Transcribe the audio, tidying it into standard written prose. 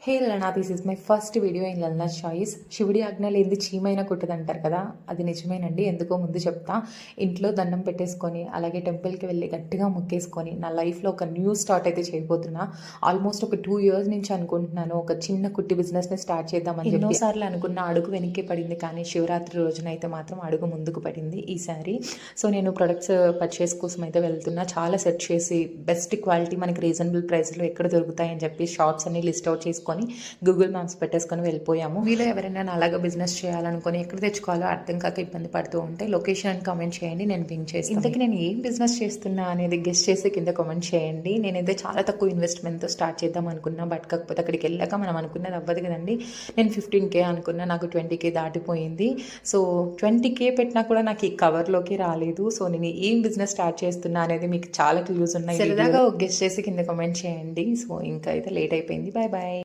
హే లనా, this is my first video in Lalna choice. శివుడి ఆజ్ఞ లేనిది చీమైనా కుట్టదంటారు కదా, అది నిజమేనండి. ఎందుకో ముందు చెప్తా. ఇంట్లో దండం పెట్టేసుకొని అలాగే టెంపుల్కి వెళ్ళి గట్టిగా మొక్కేసుకొని నా లైఫ్లో ఒక న్యూ స్టార్ట్ అయితే చేయబోతున్నా. ఆల్మోస్ట్ ఒక 2 years నుంచి అనుకుంటున్నాను ఒక చిన్న కుట్టి బిజినెస్ని స్టార్ట్ చేద్దామని. ఎన్నోసార్లు అనుకున్న అడుగు వెనక్కి పడింది, కానీ శివరాత్రి రోజున అయితే మాత్రం అడుగు ముందుకు పడింది ఈసారి. సో నేను ప్రొడక్ట్స్ పర్చేస్ కోసం అయితే వెళ్తున్నా. చాలా సెర్చ్ చేసి బెస్ట్ క్వాలిటీ మనకి రీజనబుల్ ప్రైస్లో ఎక్కడ దొరుకుతాయని చెప్పి షాప్స్ అన్ని లిస్ట్ అవుట్ చేసుకొని గూగుల్ మ్యాప్స్ పెట్టేసుకొని వెళ్ళిపోయాము. మీలో ఎవరైనా అలాగా బిజినెస్ చేయాలనుకొని ఎక్కడ తెచ్చుకోవాలో అర్థం కాక ఇబ్బంది పడుతూ ఉంటే లొకేషన్ అని కామెంట్ చేయండి, నేను పింక్ చేస్తాను. ఇంతకీ నేను ఏం బిజినెస్ చేస్తున్నా అనేది గెస్ట్ చేసి కింద కామెంట్ చేయండి. నేనైతే చాలా తక్కువ ఇన్వెస్ట్మెంట్తో స్టార్ట్ చేద్దాం అనుకున్నా, బట్ కాకపోతే అక్కడికి వెళ్ళాక మనం అనుకున్నది అవ్వదు కదండి. నేను 15K అనుకున్నా, నాకు 20K దాటిపోయింది. సో 20K పెట్టినా కూడా నాకు ఈ కవర్లోకి రాలేదు. సో నేను ఏం బిజినెస్ స్టార్ట్ చేస్తున్నా అనేది మీకు చాలా క్లూస్ ఉన్నాయి. సరదాగా గెస్ట్ చేసి కింద కామెంట్ చేయండి. సో ఇంకా అయితే లేట్ అయిపోయింది. Bye bye.